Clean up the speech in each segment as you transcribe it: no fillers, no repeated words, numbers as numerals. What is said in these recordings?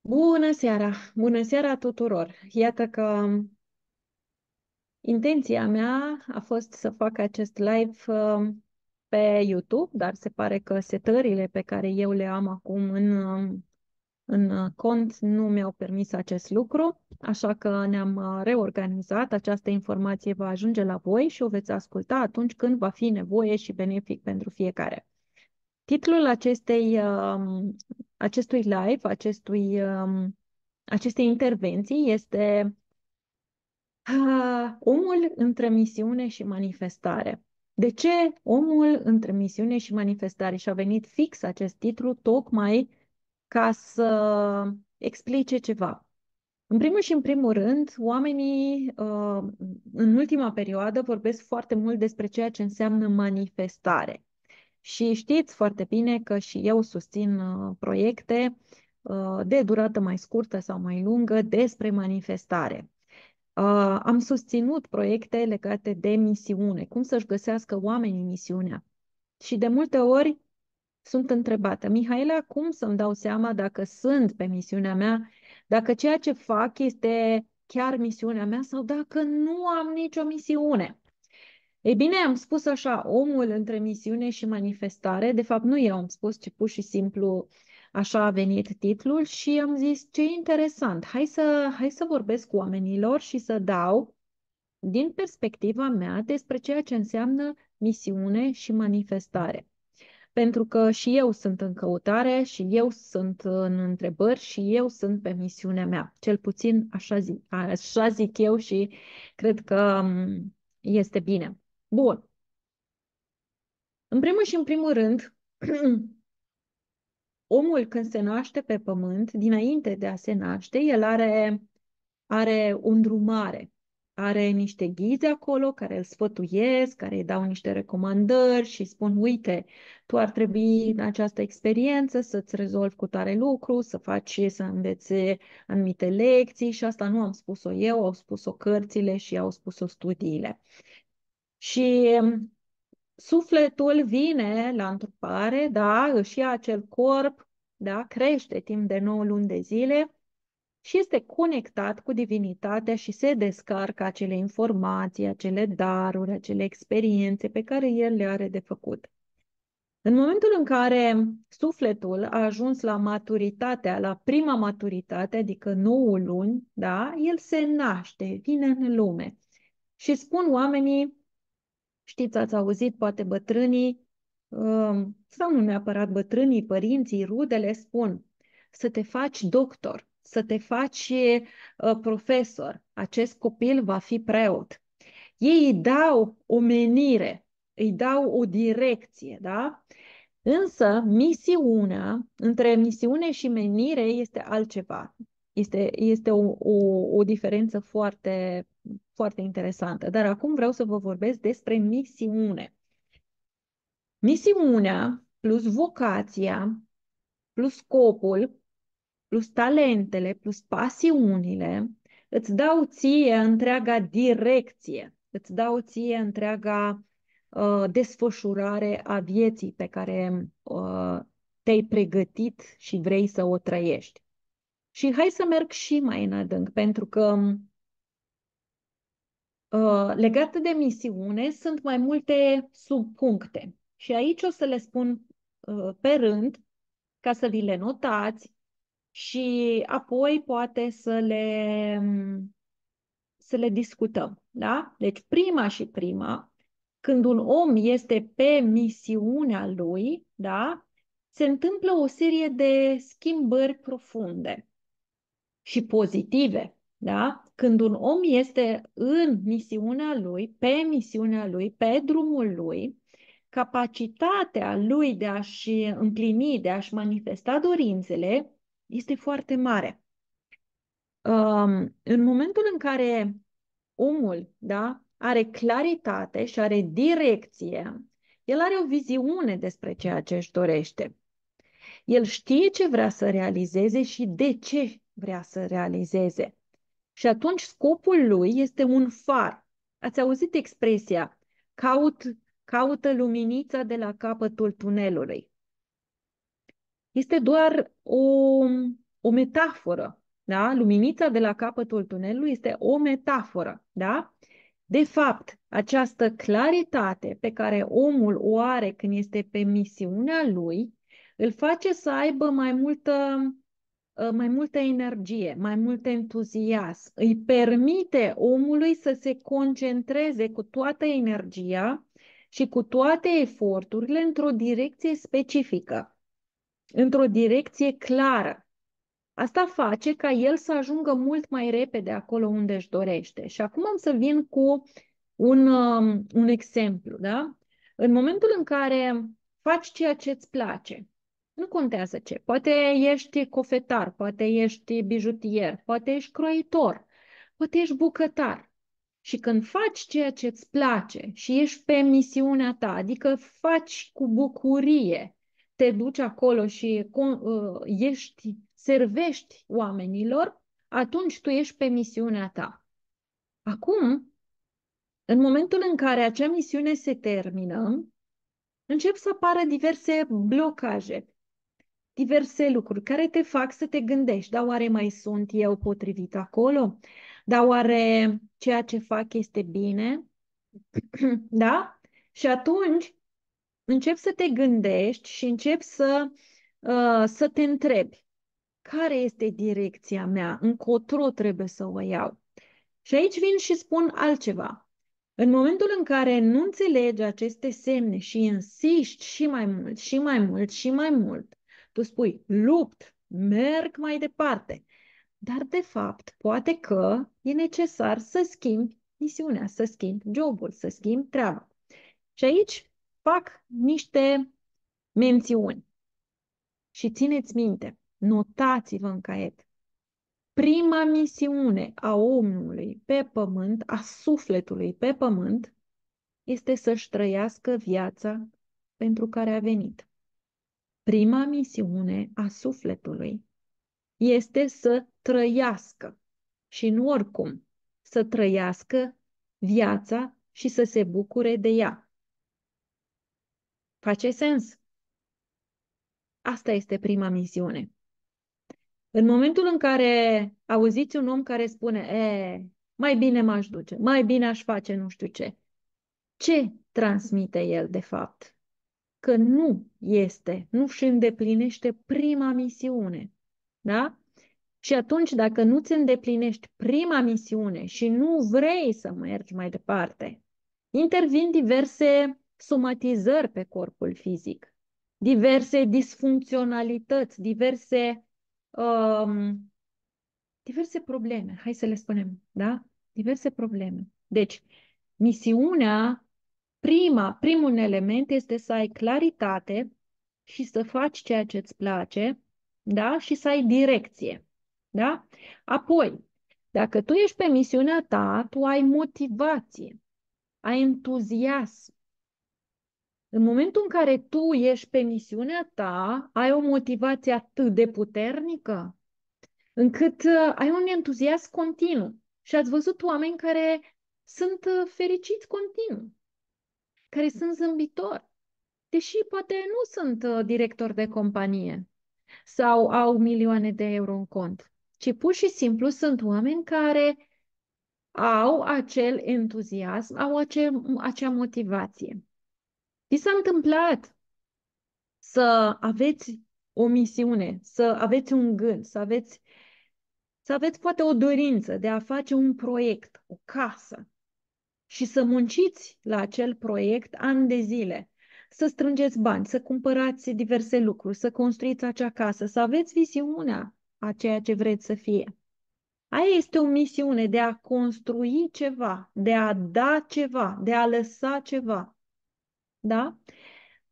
Bună seara! Bună seara tuturor! Iată că intenția mea a fost să fac acest live pe YouTube, dar se pare că setările pe care eu le am acum în cont nu mi-au permis acest lucru, așa că ne-am reorganizat. Această informație va ajunge la voi și o veți asculta atunci când va fi nevoie și benefic pentru fiecare. Titlul acestui live, acestei intervenții este Omul între misiune și manifestare. De ce omul între misiune și manifestare? Și a venit fix acest titlu tocmai ca să explice ceva. În primul și în primul rând, oamenii în ultima perioadă vorbesc foarte mult despre ceea ce înseamnă manifestare. Și știți foarte bine că și eu susțin proiecte de durată mai scurtă sau mai lungă despre manifestare. Am susținut proiecte legate de misiune, cum să-și găsească oamenii misiunea. Și de multe ori sunt întrebată, Mihaela, cum să-mi dau seama dacă sunt pe misiunea mea, dacă ceea ce fac este chiar misiunea mea sau dacă nu am nicio misiune? Ei bine, am spus așa, omul între misiune și manifestare, de fapt nu eu am spus, ci pur și simplu așa a venit titlul și am zis, ce interesant, hai să vorbesc cu oamenilor și să dau din perspectiva mea despre ceea ce înseamnă misiune și manifestare. Pentru că și eu sunt în căutare, și eu sunt în întrebări, și eu sunt pe misiunea mea. Cel puțin așa zic eu și cred că este bine. Bun. În primul și în primul rând, omul când se naște pe pământ, dinainte de a se naște, el are o îndrumare, are niște ghizi acolo care îl sfătuiesc, care îi dau niște recomandări și spun, uite, tu ar trebui în această experiență să-ți rezolvi cu tare lucru, să înveți anumite lecții și asta nu am spus-o eu, au spus-o cărțile și au spus-o studiile. Și sufletul vine la întrupare, da, își ia acel corp, da, crește timp de 9 luni de zile și este conectat cu divinitatea și se descarcă acele informații, acele daruri, acele experiențe pe care el le are de făcut. În momentul în care sufletul a ajuns la maturitatea, la prima maturitate, adică 9 luni, da, el se naște, vine în lume. Și spun oamenii, știți, ați auzit, poate bătrânii, sau nu neapărat bătrânii, părinții, rudele, spun să te faci doctor, să te faci profesor, acest copil va fi preot. Ei îi dau o menire, îi dau o direcție, da? Însă misiunea, între misiune și menire este altceva. Este o diferență foarte, foarte interesantă. Dar acum vreau să vă vorbesc despre misiune. Misiunea plus vocația, plus scopul, plus talentele, plus pasiunile, îți dau ție întreaga direcție, îți dau ție întreaga desfășurare a vieții pe care te-ai pregătit și vrei să o trăiești. Și hai să merg și mai în adânc, pentru că legat de misiune sunt mai multe subpuncte. Și aici o să le spun pe rând, ca să vi le notați și apoi poate să le discutăm. Da? Deci prima și prima, când un om este pe misiunea lui, da, se întâmplă o serie de schimbări profunde și pozitive. Da? Când un om este în misiunea lui, pe misiunea lui, pe drumul lui, capacitatea lui de a-și împlini, de a-și manifesta dorințele este foarte mare. În momentul în care omul, da, are claritate și are direcție, el are o viziune despre ceea ce își dorește. El știe ce vrea să realizeze și de ce vrea să realizeze. Și atunci scopul lui este un far. Ați auzit expresia, caută luminița de la capătul tunelului. Este doar o metaforă, da? Luminița de la capătul tunelului este o metaforă, da? De fapt, această claritate pe care omul o are când este pe misiunea lui, îl face să aibă mai multă energie, mai mult entuziasm. Îi permite omului să se concentreze cu toată energia și cu toate eforturile într-o direcție specifică, într-o direcție clară. Asta face ca el să ajungă mult mai repede acolo unde își dorește. Și acum am să vin cu un exemplu, da? În momentul în care faci ceea ce îți place, nu contează ce, poate ești cofetar, poate ești bijutier, poate ești croitor, poate ești bucătar. Și când faci ceea ce îți place și ești pe misiunea ta, adică faci cu bucurie, te duci acolo și servești oamenilor, atunci tu ești pe misiunea ta. Acum, în momentul în care acea misiune se termină, încep să apară diverse blocaje, diverse lucruri care te fac să te gândești, da, oare mai sunt eu potrivit acolo? Da, oare ceea ce fac este bine? Da? Și atunci începi să te gândești și începi să te întrebi, care este direcția mea? Încotro trebuie să o iau? Și aici vin și spun altceva. În momentul în care nu înțelegi aceste semne și insiști și mai mult, și mai mult, și mai mult, tu spui, lupt, merg mai departe. Dar, de fapt, poate că e necesar să schimbi misiunea, să schimbi jobul, să schimbi treaba. Și aici fac niște mențiuni. Și țineți minte, notați-vă în caiet. Prima misiune a omului pe pământ, a sufletului pe pământ, este să-și trăiască viața pentru care a venit. Prima misiune a sufletului este să trăiască și nu oricum, să trăiască viața și să se bucure de ea. Face sens? Asta este prima misiune. În momentul în care auziți un om care spune, mai bine m-aș duce, mai bine aș face nu știu ce transmite el de fapt? Că nu este, nu își îndeplinește prima misiune. Da? Și atunci, dacă nu ți îndeplinești prima misiune și nu vrei să mergi mai departe, intervin diverse somatizări pe corpul fizic, diverse disfuncționalități, um, diverse probleme, hai să le spunem, da? Diverse probleme. Deci, misiunea, primul element este să ai claritate și să faci ceea ce îți place, da? Și să ai direcție, da? Apoi, dacă tu ești pe misiunea ta, tu ai motivație, ai entuziasm. În momentul în care tu ești pe misiunea ta, ai o motivație atât de puternică încât ai un entuziasm continuu. Și ați văzut oameni care sunt fericiți continuu, care sunt zâmbitori, deși poate nu sunt directori de companie sau au milioane de euro în cont, ci pur și simplu sunt oameni care au acel entuziasm, au acea motivație. Vi s-a întâmplat să aveți o misiune, să aveți un gând, să aveți poate o dorință de a face un proiect, o casă și să munciți la acel proiect ani de zile, să strângeți bani, să cumpărați diverse lucruri, să construiți acea casă, să aveți viziunea a ceea ce vreți să fie. Aia este o misiune de a construi ceva, de a da ceva, de a lăsa ceva. Da?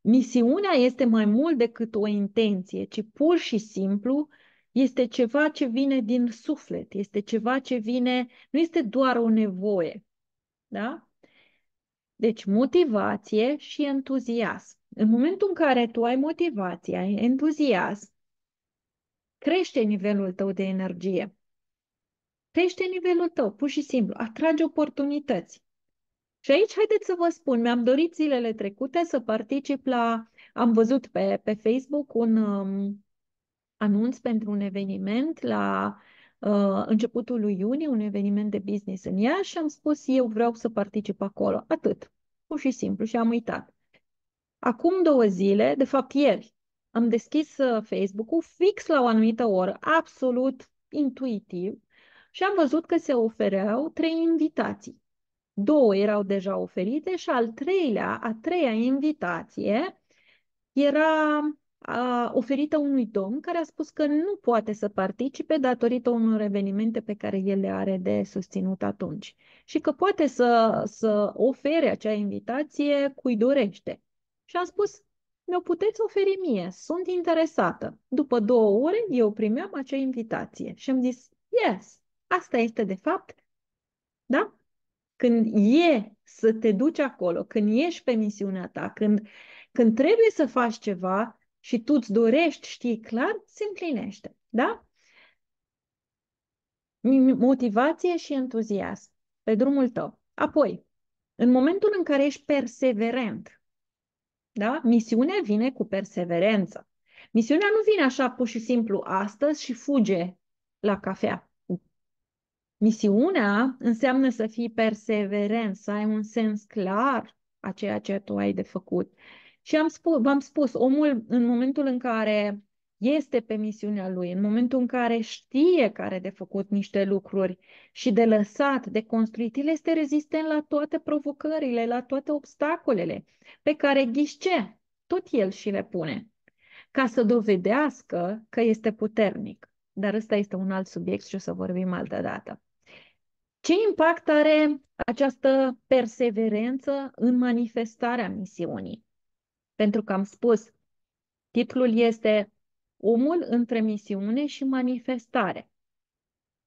Misiunea este mai mult decât o intenție, ci pur și simplu este ceva ce vine din suflet, este ceva ce vine, nu este doar o nevoie. Da? Deci motivație și entuziasm. În momentul în care tu ai motivație, ai entuziasm, crește nivelul tău de energie. Crește nivelul tău, pur și simplu, atrage oportunități. Și aici, haideți să vă spun, mi-am dorit zilele trecute să particip am văzut pe Facebook anunț pentru un eveniment la începutul lui iunie, un eveniment de business în Iași și am spus eu vreau să particip acolo. Atât. Pur și simplu și am uitat. Acum 2 zile, de fapt ieri, am deschis Facebook-ul fix la o anumită oră, absolut intuitiv, și am văzut că se ofereau 3 invitații. 2 erau deja oferite și a treia invitație era oferită unui domn care a spus că nu poate să participe datorită unor evenimente pe care el le are de susținut atunci și că poate să ofere acea invitație cui dorește. Și am spus, mi-o puteți oferi mie, sunt interesată. După 2 ore eu primeam acea invitație și am zis, yes, asta este de fapt, da? Când e să te duci acolo, când ești pe misiunea ta, când trebuie să faci ceva și tu îți dorești, știi clar, se împlinește. Da? Motivație și entuziasm pe drumul tău. Apoi, în momentul în care ești perseverent, da? Misiunea vine cu perseverență. Misiunea nu vine așa pur și simplu astăzi și fuge la cafea. Misiunea înseamnă să fii perseverent, să ai un sens clar a ceea ce tu ai de făcut. Și v-am spus, omul în momentul în care este pe misiunea lui, în momentul în care știe că are de făcut niște lucruri și de lăsat, de construit, el este rezistent la toate provocările, la toate obstacolele pe care, ghiși ce, tot el și le pune, ca să dovedească că este puternic. Dar ăsta este un alt subiect și o să vorbim altă dată. Ce impact are această perseverență în manifestarea misiunii? Pentru că am spus, titlul este Omul între misiune și manifestare.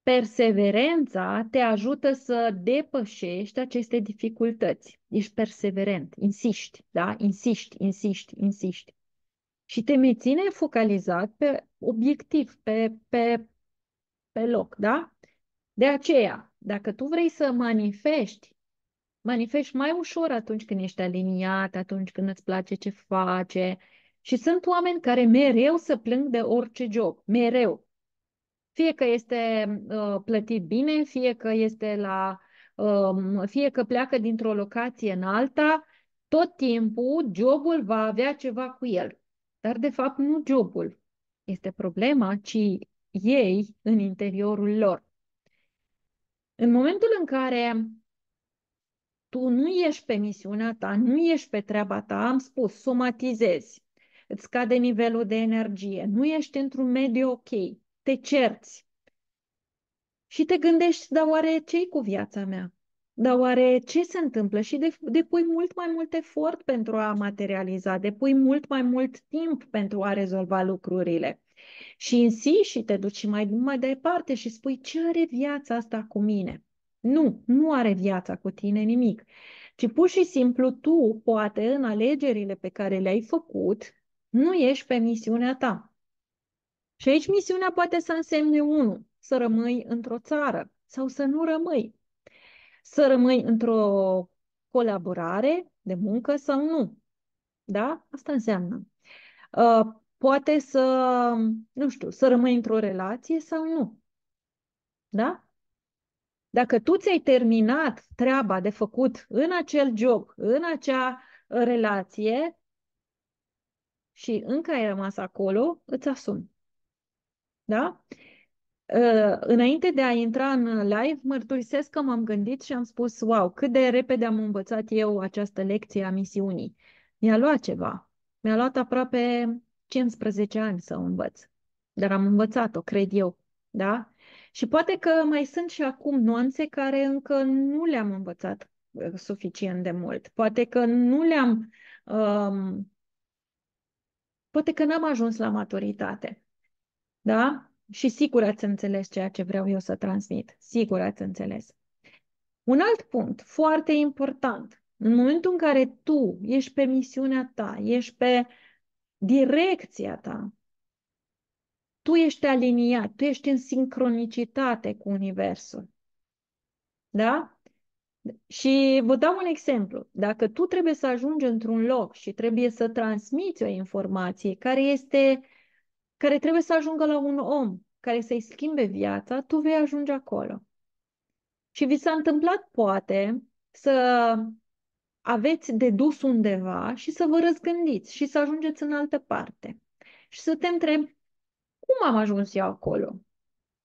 Perseverența te ajută să depășești aceste dificultăți. Ești perseverent, insiști, da? Insiști, insiști, insiști. Și te menține focalizat pe obiectiv, pe loc, da? De aceea, dacă tu vrei să manifesti mai ușor atunci când ești aliniat, atunci când îți place ce face. Și sunt oameni care mereu să plâng de orice job, mereu. Fie că este plătit bine, fie că pleacă dintr-o locație în alta, tot timpul jobul va avea ceva cu el. Dar de fapt nu jobul este problema, ci ei în interiorul lor. În momentul în care tu nu ești pe misiunea ta, nu ești pe treaba ta, am spus, somatizezi, îți scade nivelul de energie, nu ești într-un mediu ok, te cerți și te gândești, dar oare ce-i cu viața mea? Dar oare ce se întâmplă? Și depui mult mai mult efort pentru a materializa, depui mult mai mult timp pentru a rezolva lucrurile. Și insisti și te duci mai departe și spui, ce are viața asta cu mine? Nu, nu are viața cu tine nimic, ci pur și simplu tu, poate, în alegerile pe care le-ai făcut, nu ești pe misiunea ta. Și aici misiunea poate să însemne unul, să rămâi într-o țară sau să nu rămâi, să rămâi într-o colaborare de muncă sau nu. Da? Asta înseamnă. Poate să, nu știu, să rămâi într-o relație sau nu. Da? Dacă tu ți-ai terminat treaba de făcut în acel job, în acea relație și încă ai rămas acolo, îți asumi. Da? Înainte de a intra în live, mărturisesc că m-am gândit și am spus, wow, cât de repede am învățat eu această lecție a misiunii. Mi-a luat ceva. Mi-a luat aproape 15 ani să o învăț. Dar am învățat-o, cred eu. Da? Și poate că mai sunt și acum nuanțe care încă nu le-am învățat suficient de mult. Um, poate că n-am ajuns la maturitate. Da? Și sigur ați înțeles ceea ce vreau eu să transmit. Sigur ați înțeles. Un alt punct foarte important. În momentul în care tu ești pe misiunea ta, ești pe direcția ta, tu ești aliniat, tu ești în sincronicitate cu Universul. Da? Și vă dau un exemplu. Dacă tu trebuie să ajungi într-un loc și trebuie să transmiți o informație care este care trebuie să ajungă la un om care să-i schimbe viața, tu vei ajunge acolo. Și vi s-a întâmplat, poate, să aveți de dus undeva și să vă răzgândiți și să ajungeți în altă parte. Și să te întrebi, cum am ajuns eu acolo?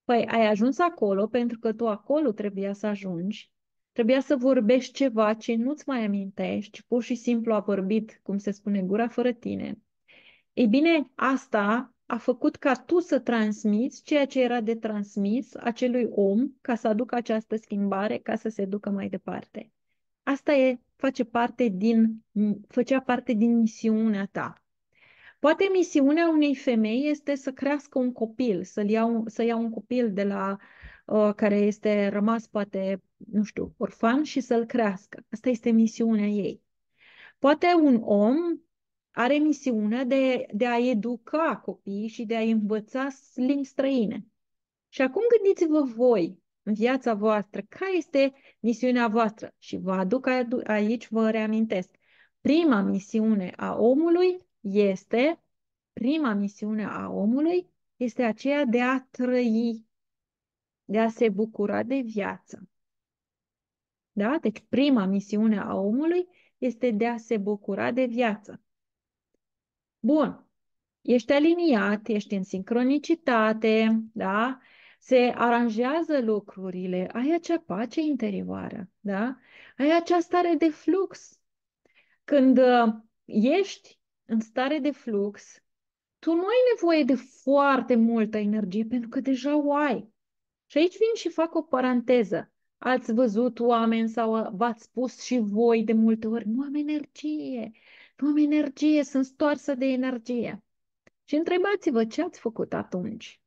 Păi ai ajuns acolo pentru că tu acolo trebuia să ajungi, trebuia să vorbești ceva ce nu-ți mai amintești, pur și simplu a vorbit, cum se spune, gura fără tine. Ei bine, asta a făcut ca tu să transmiți ceea ce era de transmis acelui om ca să aducă această schimbare, ca să se ducă mai departe. Asta făcea parte din misiunea ta. Poate misiunea unei femei este să crească un copil, să ia un copil de la care este rămas poate, nu știu, orfan și să-l crească. Asta este misiunea ei. Poate un om are misiunea de a educa copiii și de a învăța limbi străine. Și acum gândiți-vă voi, în viața voastră, care este misiunea voastră? Și vă aduc aici, vă reamintesc. Prima misiune a omului este, prima misiune a omului este aceea de a trăi, de a se bucura de viață. Da? Deci prima misiune a omului este de a se bucura de viață. Bun. Ești aliniat, ești în sincronicitate, da? Se aranjează lucrurile, ai acea pace interioară, da? Ai acea stare de flux. Când ești în stare de flux, tu nu ai nevoie de foarte multă energie pentru că deja o ai. Și aici vin și fac o paranteză. Ați văzut oameni sau v-ați spus și voi de multe ori, nu am energie, nu am energie, sunt stoarsă de energie. Și întrebați-vă ce ați făcut atunci.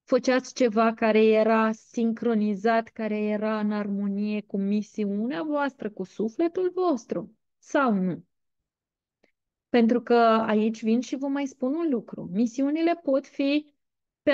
Făceați ceva care era sincronizat, care era în armonie cu misiunea voastră, cu sufletul vostru, sau nu? Pentru că aici vin și vă mai spun un lucru. Misiunile pot fi pe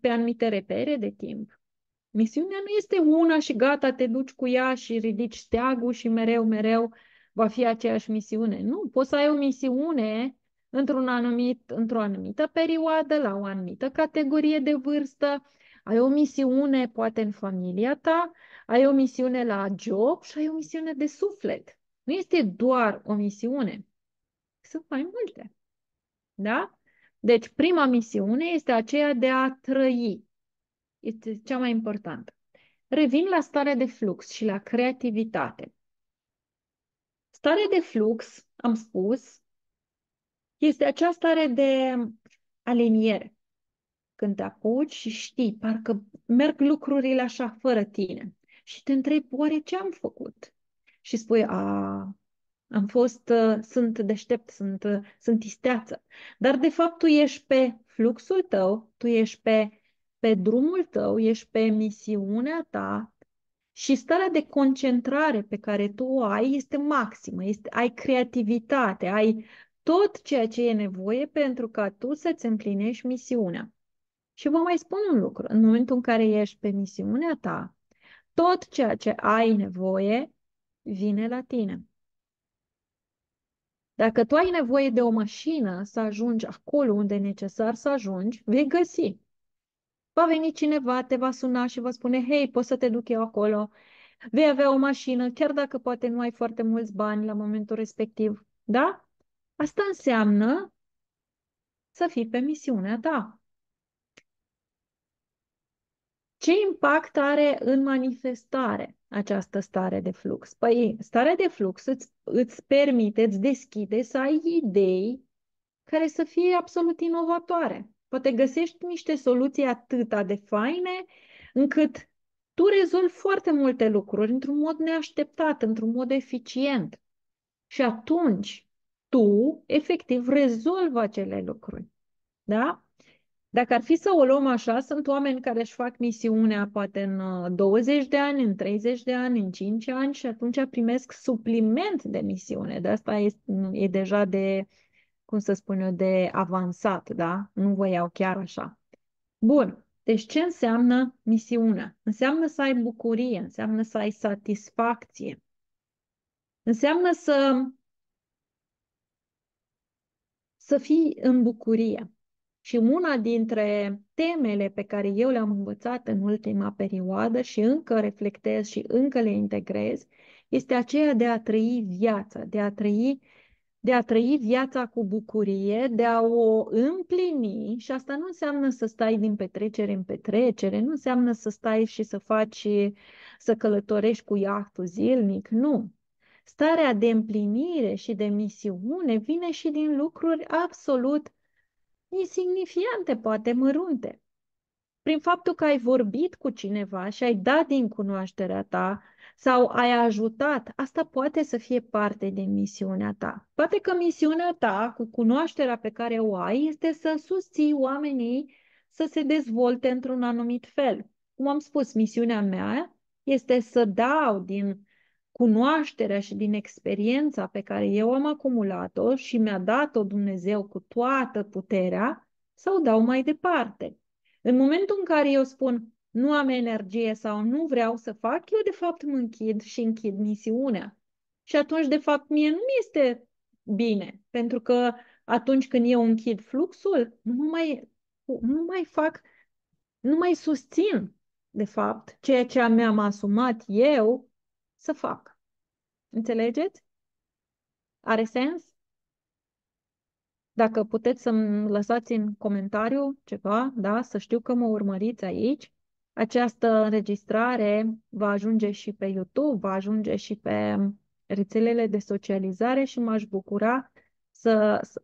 anumite repere de timp. Misiunea nu este una și gata, te duci cu ea și ridici steagul și mereu, mereu va fi aceeași misiune. Nu, poți să ai o misiune într-o anumită perioadă, la o anumită categorie de vârstă, ai o misiune poate în familia ta, ai o misiune la job și ai o misiune de suflet. Nu este doar o misiune, sunt mai multe. Da? Deci prima misiune este aceea de a trăi. Este cea mai importantă. Revin la starea de flux și la creativitate. Starea de flux, am spus, este acea stare de aliniere. Când te apuci și știi, parcă merg lucrurile așa fără tine. Și te întrebi, oare ce am făcut? Și spui, sunt deștept, sunt isteață. Dar de fapt tu ești pe fluxul tău, tu ești pe drumul tău, ești pe misiunea ta. Și starea de concentrare pe care tu o ai este maximă, ai creativitate, ai tot ceea ce e nevoie pentru ca tu să-ți împlinești misiunea. Și vă mai spun un lucru, în momentul în care ești pe misiunea ta, tot ceea ce ai nevoie vine la tine. Dacă tu ai nevoie de o mașină să ajungi acolo unde e necesar să ajungi, vei găsi. Va veni cineva, te va suna și va spune, hei, poți să te duc eu acolo, vei avea o mașină, chiar dacă poate nu ai foarte mulți bani la momentul respectiv. Da? Asta înseamnă să fii pe misiunea ta. Ce impact are în manifestare această stare de flux? Păi, starea de flux îți permite, îți deschide să ai idei care să fie absolut inovatoare. Poate găsești niște soluții atâta de faine încât tu rezolvi foarte multe lucruri într-un mod neașteptat, într-un mod eficient. Și atunci tu, efectiv, rezolvi acele lucruri. Da? Dacă ar fi să o luăm așa, sunt oameni care își fac misiunea poate în 20 de ani, în 30 de ani, în 5 ani și atunci primesc supliment de misiune. De asta e deja de, cum să spun eu, de avansat, da? Nu vă iau chiar așa. Bun. Deci ce înseamnă misiunea? Înseamnă să ai bucurie, înseamnă să ai satisfacție, înseamnă să fii în bucurie. Și una dintre temele pe care eu le-am învățat în ultima perioadă și încă reflectez și încă le integrez, este aceea de a trăi viața, de a trăi viața cu bucurie, de a o împlini. Și asta nu înseamnă să stai din petrecere în petrecere, nu înseamnă să stai și să faci, să călătorești cu iahtul zilnic, nu. Starea de împlinire și de misiune vine și din lucruri absolut insignifiante, poate mărunte. Prin faptul că ai vorbit cu cineva și ai dat din cunoașterea ta sau ai ajutat, asta poate să fie parte din misiunea ta. Poate că misiunea ta, cu cunoașterea pe care o ai, este să susții oamenii să se dezvolte într-un anumit fel. Cum am spus, misiunea mea este să dau din cunoașterea și din experiența pe care eu am acumulat-o și mi-a dat-o Dumnezeu cu toată puterea, să o dau mai departe. În momentul în care eu spun nu am energie sau nu vreau să fac, eu de fapt mă închid și închid misiunea. Și atunci, de fapt, mie nu mi este bine, pentru că atunci când eu închid fluxul, nu mai fac, nu mai susțin, de fapt, ceea ce mi-am asumat eu să fac. Înțelegeți? Are sens? Dacă puteți să-mi lăsați în comentariu ceva, da, să știu că mă urmăriți aici. Această înregistrare va ajunge și pe YouTube, va ajunge și pe rețelele de socializare și m-aș bucura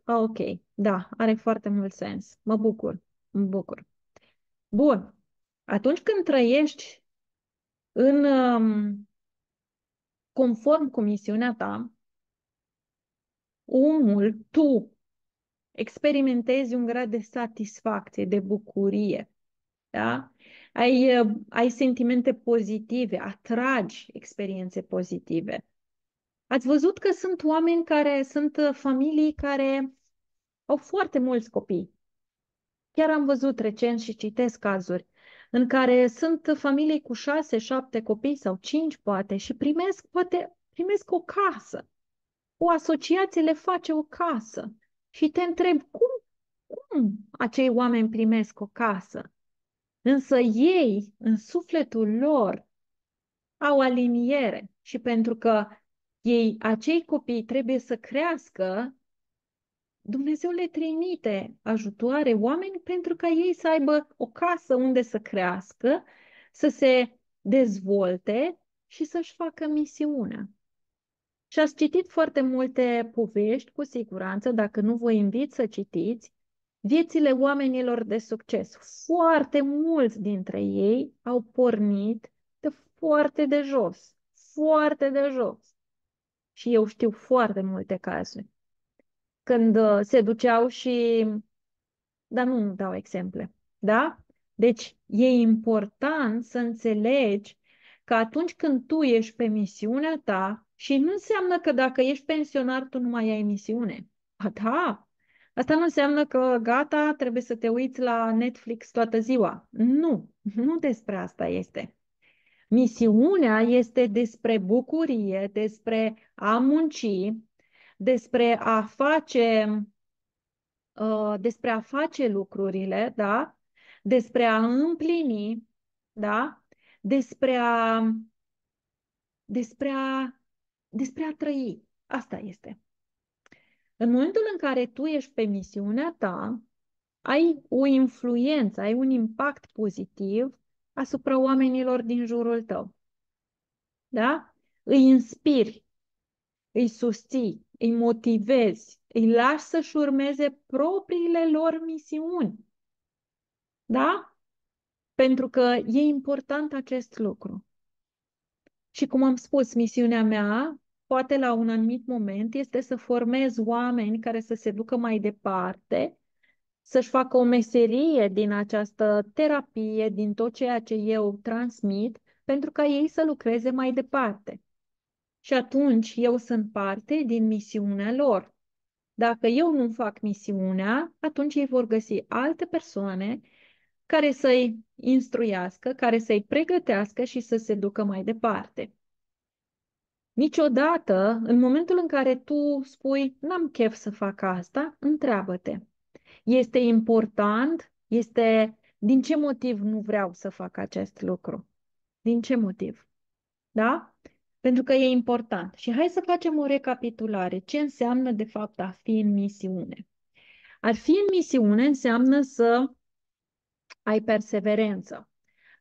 ok, da, are foarte mult sens. Mă bucur. Bun. Atunci când trăiești în conform cu misiunea ta, tu experimentezi un grad de satisfacție, de bucurie, da? Ai sentimente pozitive, atragi experiențe pozitive. Ați văzut că sunt familii care au foarte mulți copii. Chiar am văzut recent și citesc cazuri în care sunt familii cu 6, 7 copii sau 5 poate și primesc o casă. O asociație le face o casă și te întreb cum acei oameni primesc o casă? Însă ei, în sufletul lor, au aliniere și pentru că acei copii trebuie să crească, Dumnezeu le trimite ajutoare, oameni, pentru ca ei să aibă o casă unde să crească, să se dezvolte și să-și facă misiunea. Și ați citit foarte multe povești, cu siguranță, dacă nu vă invit să citiți, viețile oamenilor de succes. Foarte mulți dintre ei au pornit foarte de jos, foarte de jos. Și eu știu foarte multe cazuri. Când se duceau și dar nu dau exemple. Da? Deci e important să înțelegi că atunci când tu ești pe misiunea ta, și nu înseamnă că dacă ești pensionar, tu nu mai ai misiune. Ba da, asta nu înseamnă că gata, trebuie să te uiți la Netflix toată ziua. Nu, nu despre asta este. Misiunea este despre bucurie, despre a munci, despre a face despre a face lucrurile, da? Despre a împlini, da? Despre a, despre a, despre a trăi. Asta este. În momentul în care tu ești pe misiunea ta, ai o influență, ai un impact pozitiv asupra oamenilor din jurul tău. Da? Îi inspiri, îi susții, îi motivezi, îi lași să-și urmeze propriile lor misiuni. Da? Pentru că e important acest lucru. Și cum am spus, misiunea mea, poate la un anumit moment, este să formez oameni care să se ducă mai departe, să-și facă o meserie din această terapie, din tot ceea ce eu transmit, pentru ca ei să lucreze mai departe. Și atunci eu sunt parte din misiunea lor. Dacă eu nu fac misiunea, atunci ei vor găsi alte persoane care să-i instruiască, care să-i pregătească și să se ducă mai departe. Niciodată, în momentul în care tu spui, n-am chef să fac asta, întreabă-te, Este important? Din ce motiv nu vreau să fac acest lucru? Din ce motiv? Da? Pentru că e important. Și hai să facem o recapitulare. Ce înseamnă, de fapt, a fi în misiune? A fi în misiune înseamnă să ai perseverență,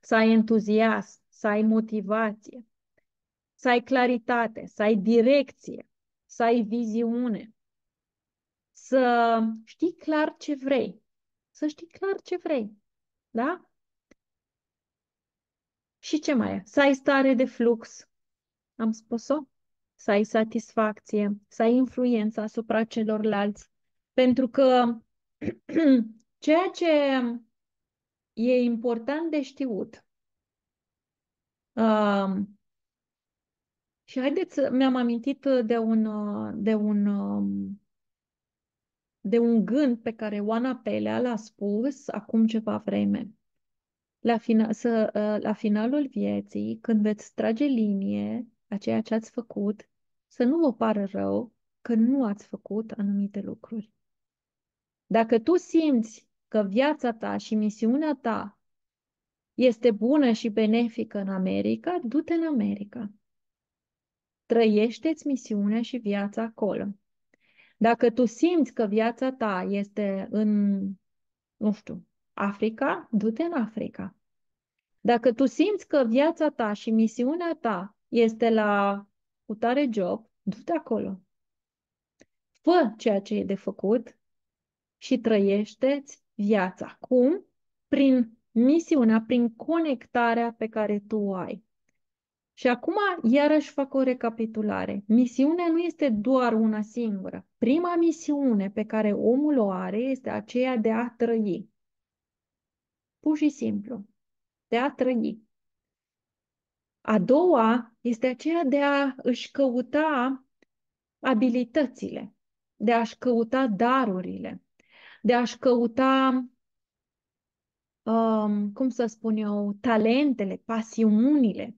să ai entuziasm, să ai motivație, să ai claritate, să ai direcție, să ai viziune, să știi clar ce vrei, să știi clar ce vrei, da? Și ce mai e? Să ai stare de flux, am spus-o, să ai satisfacție, să ai influență asupra celorlalți, pentru că ceea ce e important de știut, și mi-am amintit de un gând pe care Oana Pelea l-a spus acum ceva vreme. La finalul vieții, când veți trage linie a ceea ce ați făcut, să nu vă pară rău că nu ați făcut anumite lucruri. Dacă tu simți că viața ta și misiunea ta este bună și benefică în America, du-te în America. Trăiește-ți misiunea și viața acolo. Dacă tu simți că viața ta este în, nu știu, Africa, du-te în Africa. Dacă tu simți că viața ta și misiunea ta este la cutare job, du-te acolo. Fă ceea ce e de făcut și trăiește-ți viața. Cum? Prin misiunea, prin conectarea pe care tu o ai. Și acum, iarăși fac o recapitulare. Misiunea nu este doar una singură. Prima misiune pe care omul o are este aceea de a trăi. Pur și simplu, de a trăi. A doua este aceea de a își căuta abilitățile, de a-și căuta darurile, de a-și căuta, cum să spun eu, talentele, pasiunile.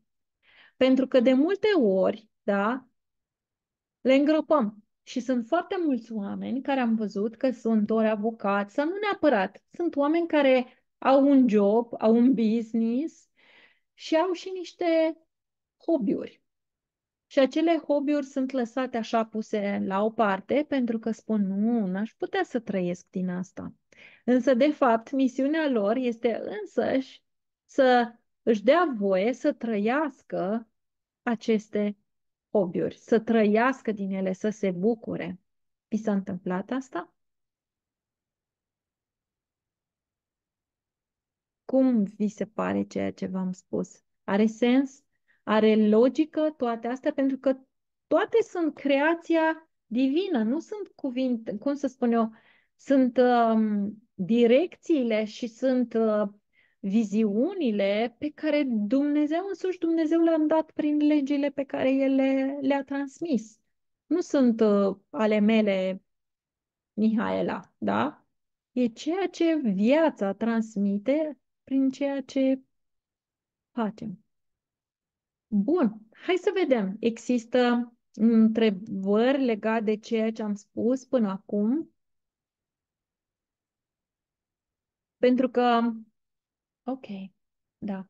Pentru că de multe ori, da, le îngropăm. Și sunt foarte mulți oameni care am văzut că sunt ori avocați, sau nu neapărat, sunt oameni care au un job, au un business și au și niște hobby-uri. Și acele hobby-uri sunt lăsate așa puse la o parte pentru că spun, nu, n-aș putea să trăiesc din asta. Însă, de fapt, misiunea lor este însăși să își dea voie să trăiască aceste hobby-uri, să trăiască din ele, să se bucure. Vi s-a întâmplat asta? Cum vi se pare ceea ce v-am spus? Are sens? Are logică toate astea? Pentru că toate sunt creația divină, nu sunt cuvinte, cum să spun eu, sunt direcțiile și sunt viziunile pe care Dumnezeu însuși Dumnezeu le-a dat prin legile pe care El le-a transmis. Nu sunt ale mele, Mihaela, da? E ceea ce viața transmite prin ceea ce facem. Bun, hai să vedem. Există întrebări legate de ceea ce am spus până acum? Pentru că, ok, da.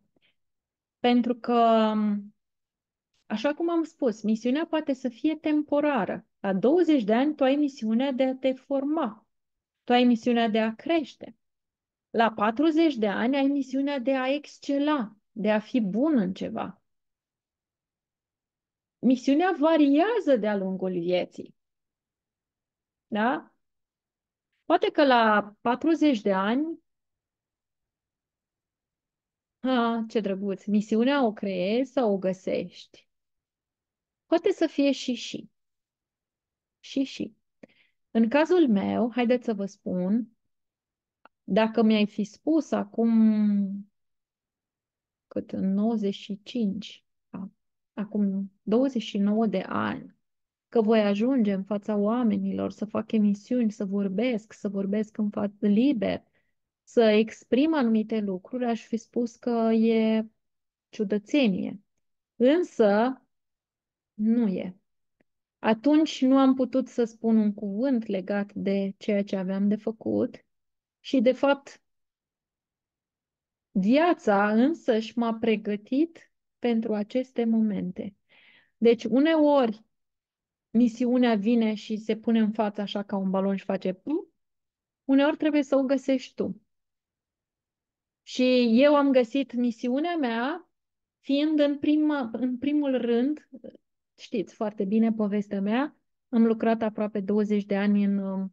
Pentru că, așa cum am spus, misiunea poate să fie temporară. La 20 de ani tu ai misiunea de a te forma. Tu ai misiunea de a crește. La 40 de ani ai misiunea de a excela, de a fi bun în ceva. Misiunea variază de-a lungul vieții. Da? Poate că la 40 de ani, ce drăguț, misiunea o creezi sau o găsești. Poate să fie și. Și. În cazul meu, haideți să vă spun, dacă mi-ai fi spus acum cât în 95, acum 29 de ani, că voi ajunge în fața oamenilor, să fac emisiuni, să vorbesc în față liber, să exprim anumite lucruri, aș fi spus că e ciudățenie. Însă, nu e. Atunci nu am putut să spun un cuvânt legat de ceea ce aveam de făcut Și, de fapt, viața însăși m-a pregătit pentru aceste momente. Deci, uneori, misiunea vine și se pune în față așa ca un balon și face pum, uneori trebuie să o găsești tu. Și eu am găsit misiunea mea fiind în primul rând, știți foarte bine povestea mea, am lucrat aproape 20 de ani în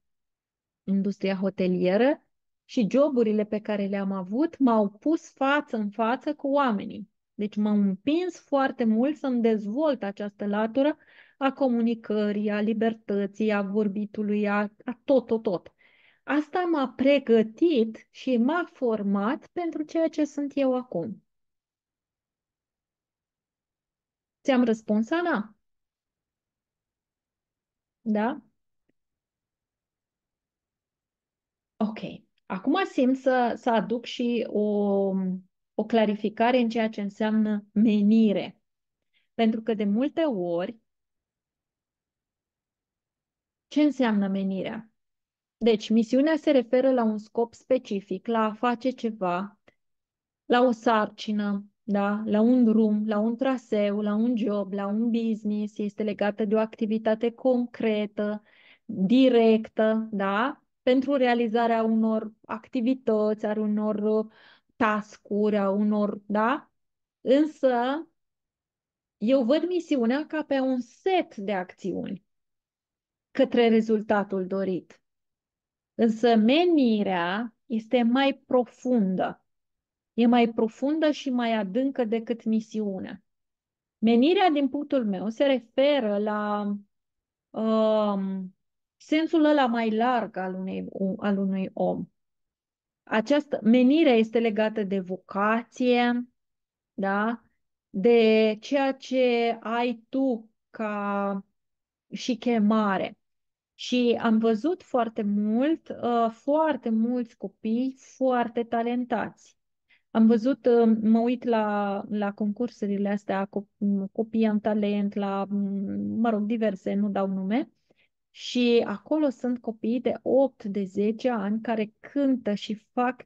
industria hotelieră și joburile pe care le-am avut m-au pus față în față cu oamenii. Deci m-au împins foarte mult să-mi dezvolt această latură a comunicării, a libertății, a vorbitului, a tot, tot, tot. Asta m-a pregătit și m-a format pentru ceea ce sunt eu acum. Ți-am răspuns, Ana? Da? Ok. Acum simt să aduc și o clarificare în ceea ce înseamnă menire. Pentru că de multe ori, ce înseamnă menirea? Deci, misiunea se referă la un scop specific, la a face ceva, la o sarcină, da? La un drum, la un traseu, la un job, la un business, este legată de o activitate concretă, directă, da? Pentru realizarea unor activități, a unor task-uri, a unor, da? Însă, eu văd misiunea ca pe un set de acțiuni către rezultatul dorit. Însă menirea este mai profundă. E mai profundă și mai adâncă decât misiunea. Menirea, din punctul meu, se referă la sensul ăla mai larg al unui om. Această menire este legată de vocație, da? De ceea ce ai tu ca și chemare. Și am văzut foarte mulți copii foarte talentați. Am văzut, mă uit la concursurile astea, copii în talent, mă rog, diverse, nu dau nume, și acolo sunt copii de 8, de 10 ani care cântă și fac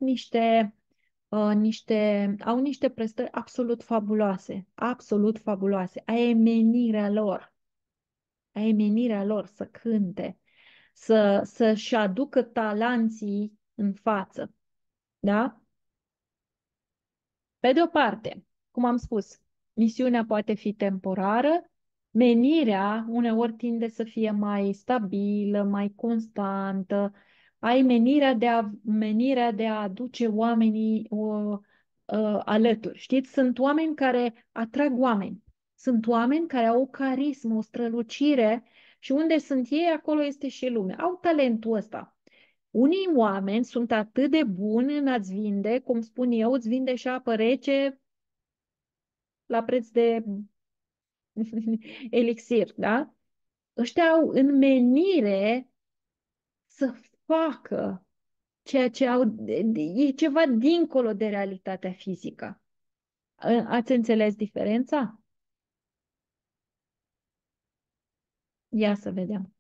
au niște prestări absolut fabuloase. Aia e menirea lor. Aia e menirea lor să cânte, să-și aducă talanții în față. Da? Pe de o parte, cum am spus, misiunea poate fi temporară, menirea uneori tinde să fie mai stabilă, mai constantă. Ai menirea de a aduce oamenii alături. Știți, sunt oameni care atrag oameni. Sunt oameni care au o carismă, o strălucire și unde sunt ei, acolo este și lumea. Au talentul ăsta. Unii oameni sunt atât de buni în a-ți vinde, cum spun eu, îți vinde și apă rece la preț de elixir, da? Ăștia au în menire să facă ceea ce au, e ceva dincolo de realitatea fizică. Ați înțeles diferența? Ia să vedem.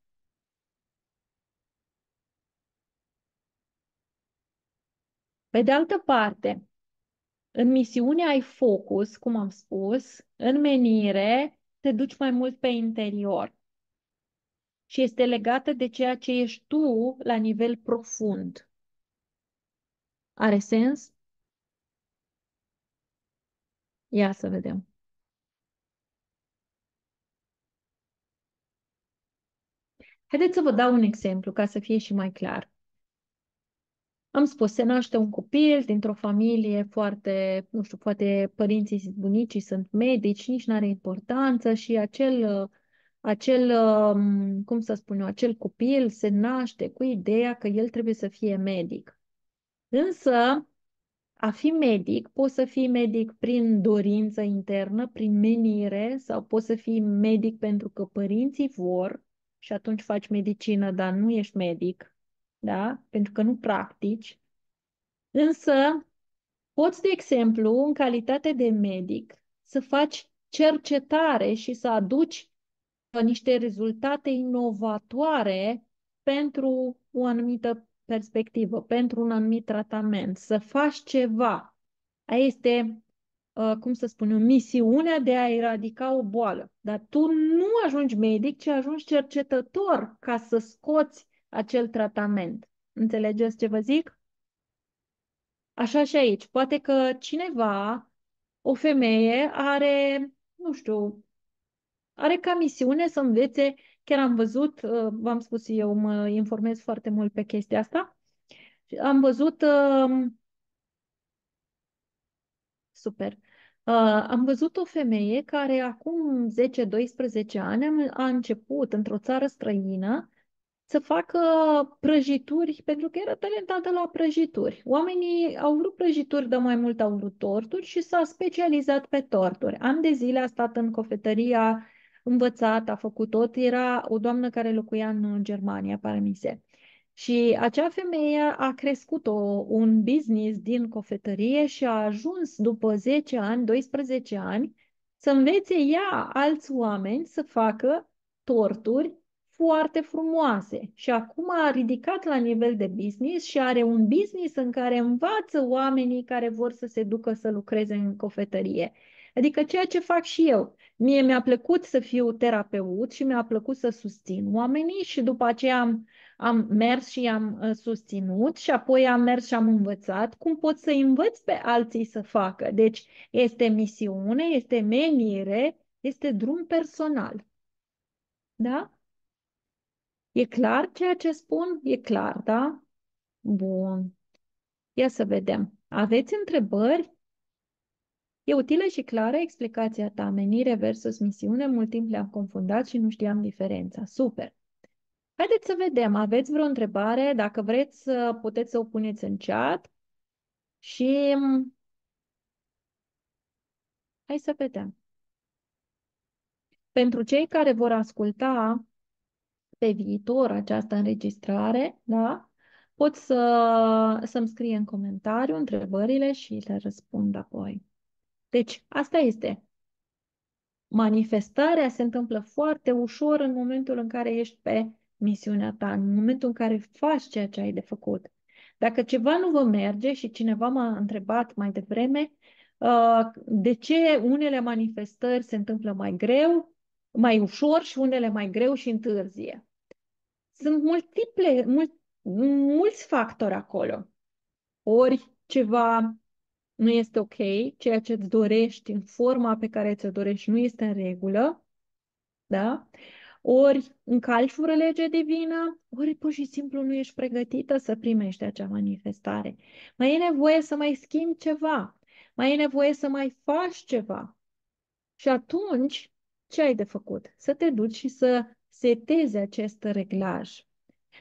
Pe de altă parte, în misiune ai focus, cum am spus, în menire te duci mai mult pe interior și este legată de ceea ce ești tu la nivel profund. Are sens? Ia să vedem. Haideți să vă dau un exemplu ca să fie și mai clar. Am spus, se naște un copil dintr-o familie foarte, nu știu, poate părinții, bunicii sunt medici, nici nu are importanță și cum să spun eu, acel copil se naște cu ideea că el trebuie să fie medic. Însă, a fi medic, poți să fii medic prin dorință internă, prin menire, sau poți să fii medic pentru că părinții vor și atunci faci medicină, dar nu ești medic, da? Pentru că nu practici. Însă, poți, de exemplu, în calitate de medic, să faci cercetare și să aduci niște rezultate inovatoare pentru o anumită perspectivă, pentru un anumit tratament, să faci ceva, aia este, cum să spun eu, misiunea de a eradica o boală. Dar tu nu ajungi medic, ci ajungi cercetător ca să scoți acel tratament. Înțelegeți ce vă zic? Așa și aici. Poate că cineva, o femeie, are, nu știu, are ca misiune să învețe, chiar am văzut, v-am spus eu, mă informez foarte mult pe chestia asta, am văzut, super, am văzut o femeie care acum 10-12 ani a început într-o țară străină să facă prăjituri, pentru că era talentată la prăjituri. Oamenii au vrut prăjituri, dar mai mult au vrut torturi și s-a specializat pe torturi. Ani de zile a stat în cofetărie, a învățat, a făcut tot. Era o doamnă care locuia în Germania, pare mi se. Și acea femeie a crescut un business din cofetărie și a ajuns după 10 ani, 12 ani, să învețe ea alți oameni să facă torturi foarte frumoase. Și acum a ridicat la nivel de business și are un business în care învață oamenii care vor să se ducă să lucreze în cofetărie. Adică ceea ce fac și eu. Mie mi-a plăcut să fiu terapeut și mi-a plăcut să susțin oamenii și după aceea am mers și am susținut și apoi am mers și am învățat cum pot să învăț pe alții să facă. Deci este misiune, este menire, este drum personal. Da? E clar ceea ce spun? E clar, da? Bun. Ia să vedem. Aveți întrebări? E utilă și clară explicația ta, menire versus misiune. Mult timp le-am confundat și nu știam diferența. Super. Haideți să vedem. Aveți vreo întrebare? Dacă vreți, puteți să o puneți în chat și hai să vedem. Pentru cei care vor asculta pe viitor această înregistrare, da? Pot să-mi scrie în comentariu întrebările și le răspund apoi. Deci, asta este. Manifestarea se întâmplă foarte ușor în momentul în care ești pe misiunea ta, în momentul în care faci ceea ce ai de făcut. Dacă ceva nu vă merge și cineva m-a întrebat mai devreme, de ce unele manifestări se întâmplă mai greu, mai ușor și unele mai greu și întârzie. Sunt mulți factori acolo. Ori ceva nu este ok, ceea ce îți dorești în forma pe care ți-o dorești nu este în regulă, da? Ori încalci vreo lege divină, ori pur și simplu nu ești pregătită să primești acea manifestare. Mai e nevoie să mai schimbi ceva, mai e nevoie să mai faci ceva. Și atunci, ce ai de făcut? Să te duci și să setezi acest reglaj.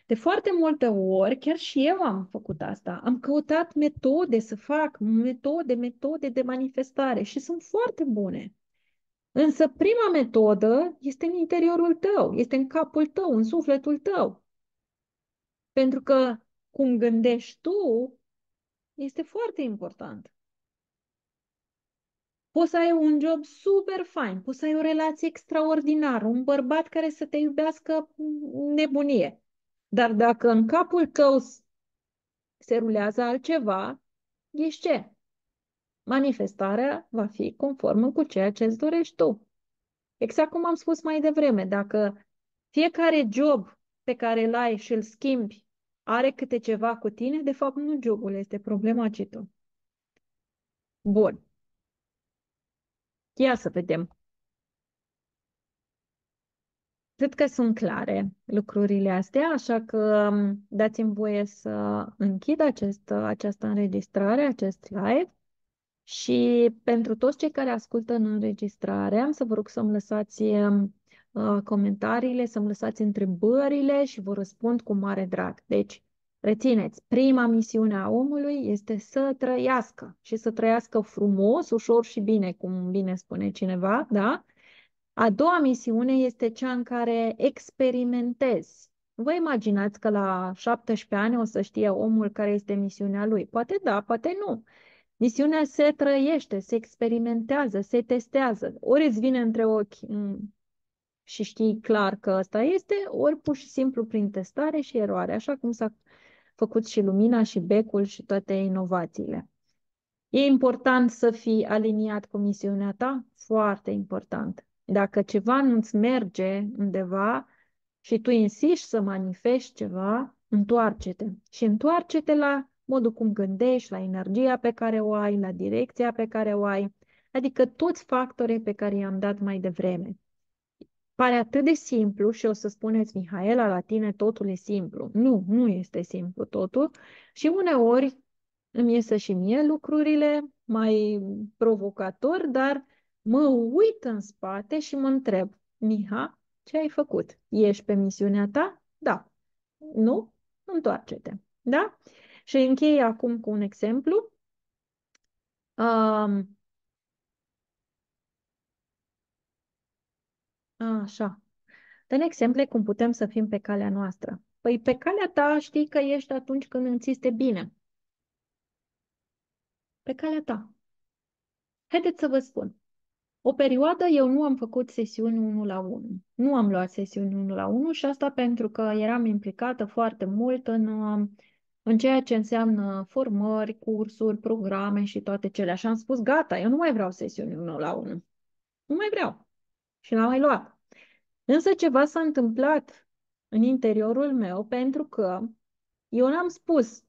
De foarte multe ori, chiar și eu am făcut asta. Am căutat metode să fac, metode de manifestare și sunt foarte bune. Însă prima metodă este în interiorul tău, este în capul tău, în sufletul tău. Pentru că cum gândești tu este foarte important. Poți să ai un job super fain, poți să ai o relație extraordinară, un bărbat care să te iubească nebunie. Dar dacă în capul tău se rulează altceva, ești ce? Manifestarea va fi conformă cu ceea ce îți dorești tu. Exact cum am spus mai devreme, dacă fiecare job pe care îl ai și îl schimbi are câte ceva cu tine, de fapt nu jobul este problema, ci tu. Bun, ia să vedem. Cred că sunt clare lucrurile astea, așa că dați-mi voie să închid această înregistrare, acest live. Și pentru toți cei care ascultă în înregistrare, am să vă rog să-mi lăsați comentariile, să-mi lăsați întrebările și vă răspund cu mare drag. Deci, rețineți, prima misiune a omului este să trăiască și să trăiască frumos, ușor și bine, cum bine spune cineva, da? A doua misiune este cea în care experimentezi. Vă imaginați că la 17 ani o să știe omul care este misiunea lui? Poate da, poate nu. Misiunea se trăiește, se experimentează, se testează. Ori îți vine între ochi și știi clar că ăsta este, ori pur și simplu prin testare și eroare, așa cum s-a făcut și lumina și becul și toate inovațiile. E important să fii aliniat cu misiunea ta? Foarte important. Dacă ceva nu-ți merge undeva și tu insiști să manifesti ceva, întoarce-te. Și întoarce-te la modul cum gândești, la energia pe care o ai, la direcția pe care o ai, adică toți factorii pe care i-am dat mai devreme. Pare atât de simplu și o să spuneți, Mihaela, la tine totul e simplu. Nu, nu este simplu totul și uneori îmi iese și mie lucrurile mai provocator, dar mă uit în spate și mă întreb, Miha, ce ai făcut? Ești pe misiunea ta? Da. Nu? Întoarce-te. Da? Și închei acum cu un exemplu. Um, așa. Dă-ne exemple cum putem să fim pe calea noastră. Păi pe calea ta știi că ești atunci când îți este bine. Pe calea ta. Haideți să vă spun. O perioadă eu nu am făcut sesiuni 1 la 1. Nu am luat sesiuni 1 la 1 și asta pentru că eram implicată foarte mult în ceea ce înseamnă formări, cursuri, programe și toate cele. Și am spus, gata, eu nu mai vreau sesiuni 1 la 1. Nu mai vreau. Și n-am mai luat. Însă ceva s-a întâmplat în interiorul meu pentru că eu n-am spus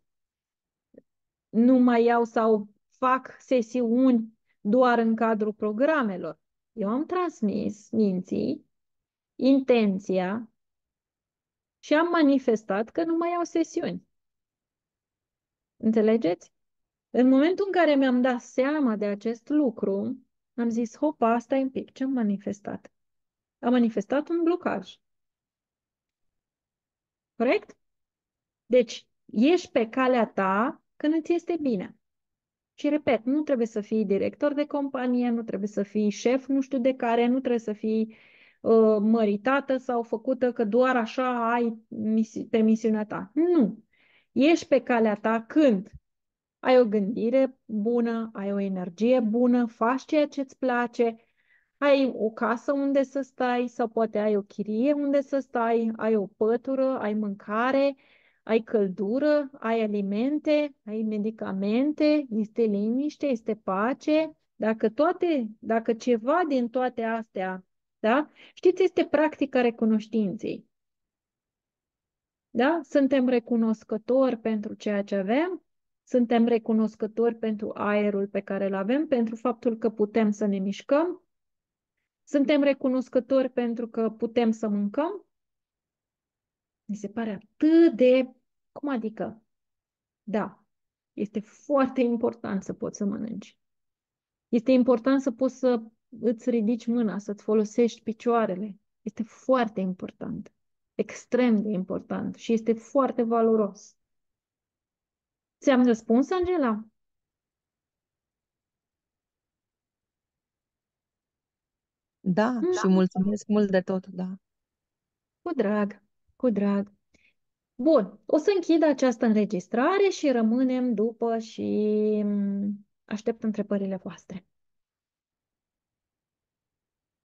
nu mai iau sau fac sesiuni doar în cadrul programelor. Eu am transmis minții intenția și am manifestat că nu mai iau sesiuni. Înțelegeți? În momentul în care mi-am dat seama de acest lucru, am zis, hopa, stai un pic, ce am manifestat? Am manifestat un blocaj. Corect? Deci, ești pe calea ta când îți este bine. Și repet, nu trebuie să fii director de companie, nu trebuie să fii șef nu știu de care, nu trebuie să fii măritată sau făcută că doar așa ai pe misiunea ta. Nu. Ești pe calea ta când ai o gândire bună, ai o energie bună, faci ceea ce îți place, ai o casă unde să stai sau poate ai o chirie unde să stai, ai o pătură, ai mâncare, ai căldură, ai alimente, ai medicamente, este liniște, este pace. Dacă ceva din toate astea, da? Știți, este practica recunoștinței. Da? Suntem recunoscători pentru ceea ce avem, suntem recunoscători pentru aerul pe care îl avem, pentru faptul că putem să ne mișcăm, suntem recunoscători pentru că putem să mâncăm. Mi se pare atât de... Cum adică? Da, este foarte important să poți să mănânci. Este important să poți să îți ridici mâna, să-ți folosești picioarele. Este foarte important. Extrem de important și este foarte valoros. Ți-am răspuns, Angela? Da, și Da. mulțumesc mult de tot, da. Cu drag, cu drag. Bun, o să închid această înregistrare și rămânem după și aștept întrebările voastre.